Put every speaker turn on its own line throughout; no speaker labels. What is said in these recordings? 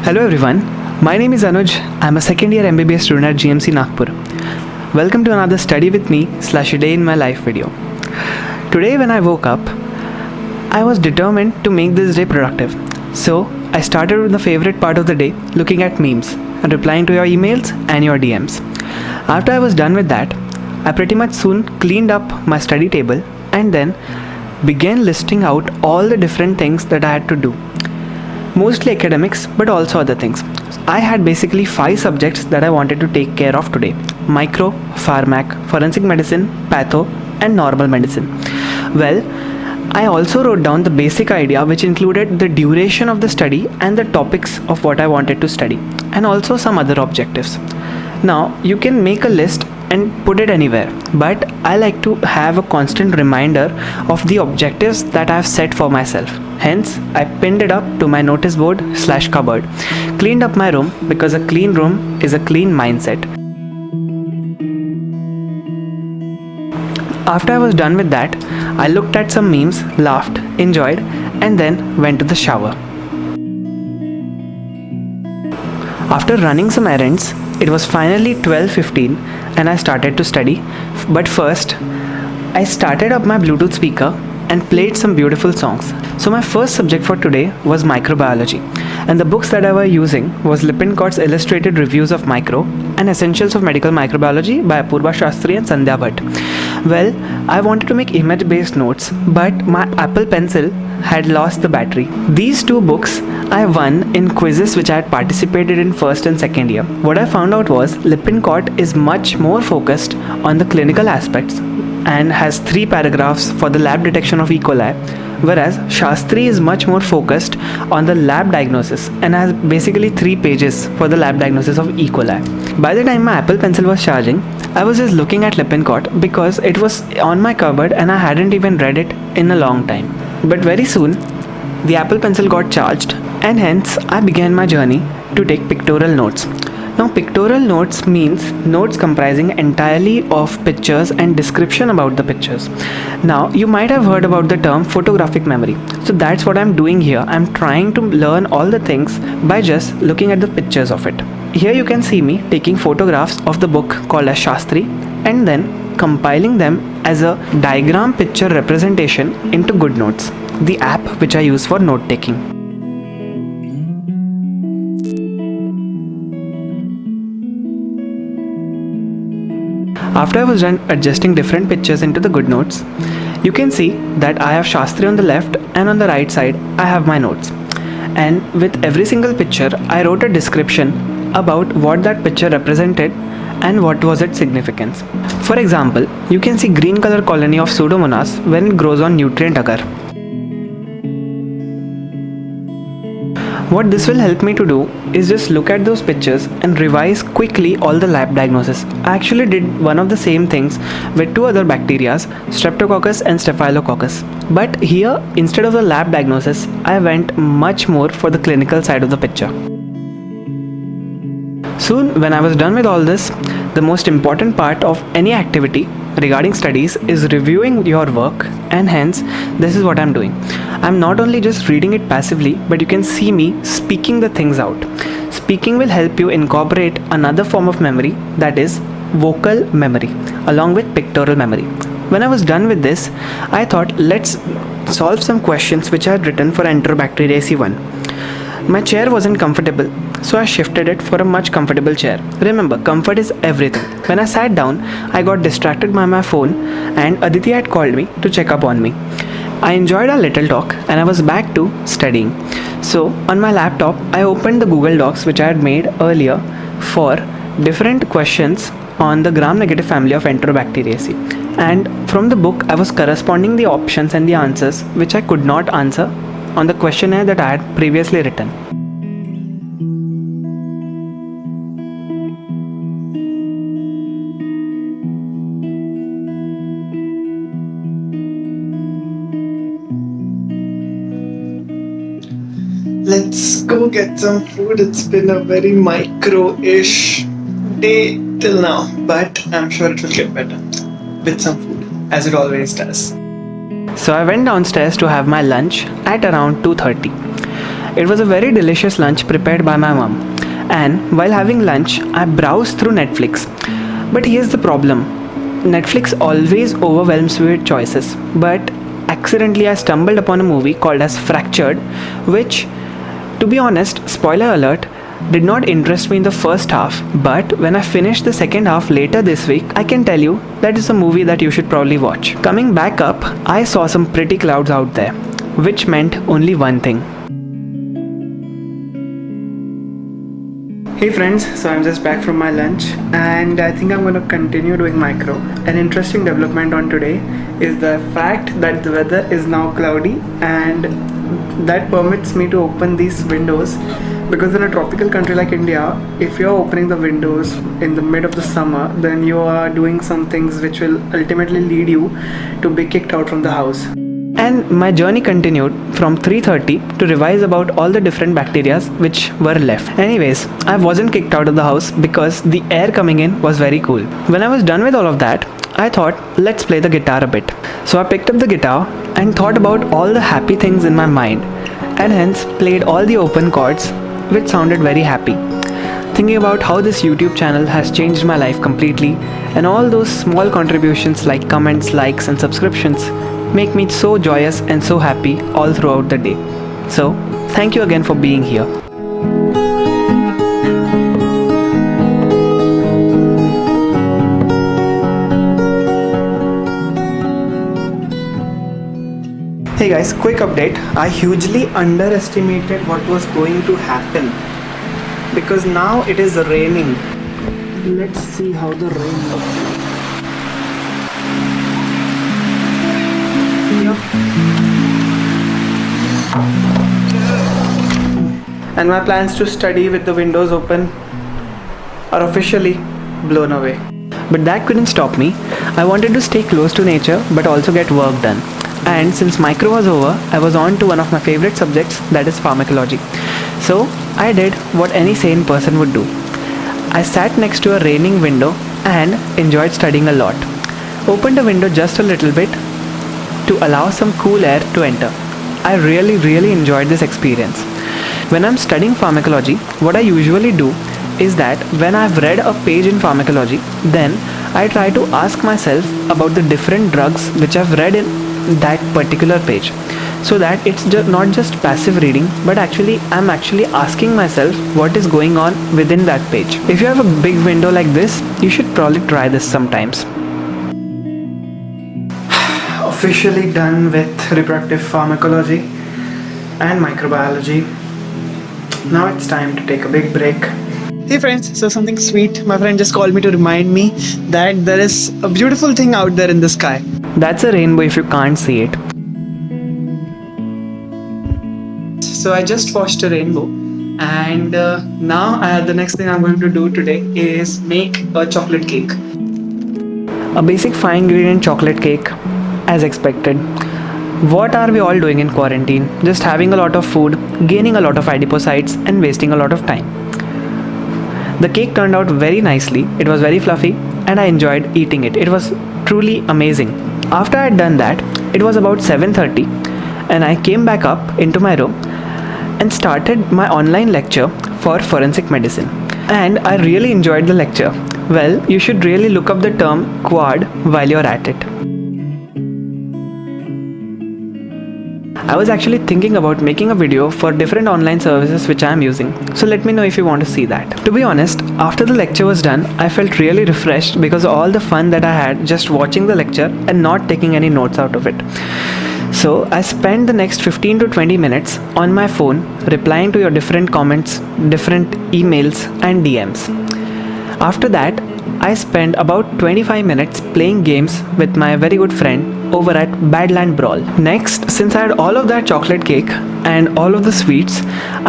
Hello everyone, my name is Anuj. I'm a second year MBBS student at GMC Nagpur. Welcome to another study with me / a day in my life video. Today when I woke up, I was determined to make this day productive. So I started with the favorite part of the day, looking at memes and replying to your emails and your DMs. After I was done with that, I pretty much soon cleaned up my study table and then began listing out all the different things that I had to do. Mostly academics, but also other things. I had basically 5 subjects that I wanted to take care of today: micro, pharmac, forensic medicine, patho, and normal medicine. Well, I also wrote down the basic idea, which included the duration of the study and the topics of what I wanted to study, and also some other objectives. Now, you can make a list and put it anywhere, but I like to have a constant reminder of the objectives that I have set for myself. Hence, I pinned it up to my notice board / cupboard. Cleaned up my room because a clean room is a clean mindset. After I was done with that, I looked at some memes, laughed, enjoyed, and then went to the shower. After running some errands, it was finally 12:15 and I started to study. But first, I started up my Bluetooth speaker and played some beautiful songs. So my first subject for today was microbiology, and the books that I was using was Lippincott's Illustrated Reviews of Micro and Essentials of Medical Microbiology by Apurva Shastri and Sandhya Bhatt. Well, I wanted to make image-based notes, but my Apple Pencil had lost the battery. These 2 books I won in quizzes which I had participated in first and second year. What I found out was Lippincott is much more focused on the clinical aspects and has 3 paragraphs for the lab detection of E. coli, whereas Shastri is much more focused on the lab diagnosis and has basically 3 pages for the lab diagnosis of E. coli. By the time my Apple Pencil was charging, I was just looking at Lippincott because it was on my cupboard and I hadn't even read it in a long time. But very soon, the Apple Pencil got charged, and hence I began my journey to take pictorial notes. Now, pictorial notes means notes comprising entirely of pictures and description about the pictures. Now, you might have heard about the term photographic memory. So that's what I'm doing here. I'm trying to learn all the things by just looking at the pictures of it. Here you can see me taking photographs of the book called as Shastri and then compiling them as a diagram picture representation into GoodNotes, the app which I use for note taking. After I was done adjusting different pictures into the GoodNotes, you can see that I have Shastri on the left and on the right side I have my notes. And with every single picture, I wrote a description about what that picture represented and what was its significance. For example, you can see green color colony of Pseudomonas when it grows on nutrient agar. What this will help me to do is just look at those pictures and revise quickly all the lab diagnosis. I actually did one of the same things with 2 other bacteria, Streptococcus and Staphylococcus. But here, instead of the lab diagnosis, I went much more for the clinical side of the picture. Soon, when I was done with all this, the most important part of any activity regarding studies is reviewing your work, and hence this is what I'm doing. I'm not only just reading it passively, but you can see me speaking the things out. Speaking will help you incorporate another form of memory, that is vocal memory, along with pictorial memory. When I was done with this, I thought let's solve some questions which I had written for Enterobacteriaceae 1. My chair wasn't comfortable, so I shifted it for a much comfortable chair. Remember, comfort is everything. When I sat down, I got distracted by my phone and Aditi had called me to check up on me. I enjoyed our little talk and I was back to studying. So on my laptop, I opened the Google Docs which I had made earlier for different questions on the gram-negative family of Enterobacteriaceae. And from the book, I was corresponding the options and the answers which I could not answer on the questionnaire that I had previously written.
Let's go get some food. It's been a very micro-ish day till now, but I'm sure it will get better with some food, as it always does.
So I went downstairs to have my lunch at around 2:30. It was a very delicious lunch prepared by my mom. And while having lunch, I browsed through Netflix. But here's the problem: Netflix always overwhelms me with choices. But accidentally, I stumbled upon a movie called as Fractured, which, to be honest, spoiler alert, did not interest me in the first half, but when I finished the second half later this week, I can tell you that it's a movie that you should probably watch. Coming back up, I saw some pretty clouds out there, which meant only one thing. Hey friends, so I'm just back from my lunch and I think I'm going to continue doing micro. An interesting development on today is the fact that the weather is now cloudy and that permits me to open these windows, because in a tropical country like India, if you're opening the windows in the mid of the summer, then you are doing some things which will ultimately lead you to be kicked out from the house. And my journey continued from 3:30 to revise about all the different bacteria which were left. Anyways, I wasn't kicked out of the house because the air coming in was very cool. When I was done with all of that, I thought, let's play the guitar a bit. So I picked up the guitar and thought about all the happy things in my mind, and hence played all the open chords which sounded very happy. Thinking about how this YouTube channel has changed my life completely, and all those small contributions like comments, likes and subscriptions make me so joyous and so happy all throughout the day. So, thank you again for being here. Hey guys, quick update. I hugely underestimated what was going to happen because now it is raining. Let's see how the rain looks like. And my plans to study with the windows open are officially blown away. But that couldn't stop me. I wanted to stay close to nature but also get work done. And since micro was over, I was on to one of my favorite subjects, that is pharmacology. So I did what any sane person would do. I sat next to a raining window and enjoyed studying a lot. Opened the window just a little bit to allow some cool air to enter. I really enjoyed this experience. When I'm studying pharmacology, what I usually do is that when I've read a page in pharmacology, then I try to ask myself about the different drugs which I've read in that particular page, so that it's not just passive reading, but I'm actually asking myself what is going on within that page. If you have a big window like this, you should probably try this sometimes. Officially done with reproductive pharmacology and microbiology. Now it's time to take a big break.
Hey friends, so something sweet. My friend just called me to remind me that there is a beautiful thing out there in the sky.
That's a rainbow if you can't see it. So I just watched a rainbow, and now the next thing I'm going to do today is make a chocolate cake. A basic 5-ingredient chocolate cake, as expected. What are we all doing in quarantine? Just having a lot of food, gaining a lot of adipocytes and wasting a lot of time. The cake turned out very nicely. It was very fluffy and I enjoyed eating it. It was truly amazing. After I had done that, it was about 7:30 and I came back up into my room and started my online lecture for forensic medicine. And I really enjoyed the lecture. Well, you should really look up the term quad while you're at it. I was actually thinking about making a video for different online services which I am using, so let me know if you want to see that. To be honest, after the lecture was done, I felt really refreshed because of all the fun that I had just watching the lecture and not taking any notes out of it. So I spent the next 15 to 20 minutes on my phone replying to your different comments, different emails and DMs. After that, I spent about 25 minutes playing games with my very good friend over at Badland Brawl. Next, since I had all of that chocolate cake and all of the sweets,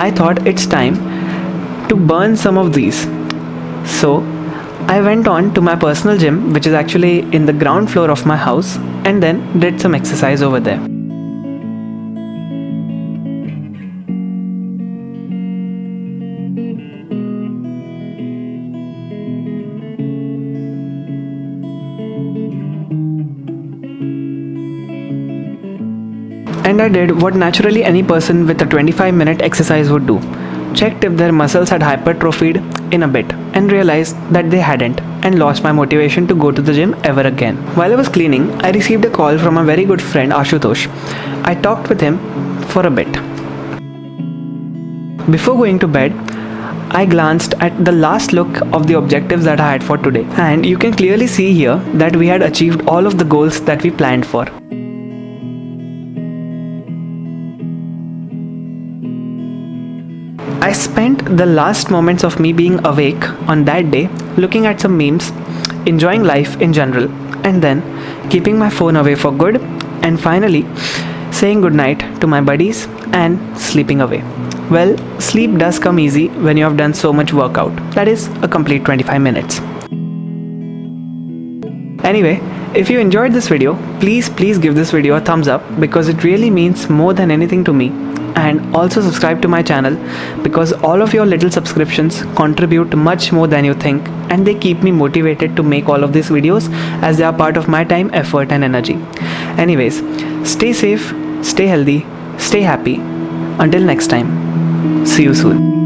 I thought it's time to burn some of these. So I went on to my personal gym, which is actually in the ground floor of my house, and then did some exercise over there. and I did what naturally any person with a 25-minute exercise would do. Checked if their muscles had hypertrophied in a bit and realized that they hadn't, and lost my motivation to go to the gym ever again. While I was cleaning, I received a call from a very good friend Ashutosh. I talked with him for a bit. Before going to bed, I glanced at the last look of the objectives that I had for today, and you can clearly see here that we had achieved all of the goals that we planned for. I spent the last moments of me being awake on that day looking at some memes, enjoying life in general, and then keeping my phone away for good, and finally saying goodnight to my buddies and sleeping away. Well, sleep does come easy when you have done so much workout. That is a complete 25 minutes. Anyway, if you enjoyed this video, please give this video a thumbs up because it really means more than anything to me. And also subscribe to my channel because all of your little subscriptions contribute much more than you think, and they keep me motivated to make all of these videos as they are part of my time, effort and energy. Anyways, stay safe, stay healthy, stay happy. Until next time, see you soon.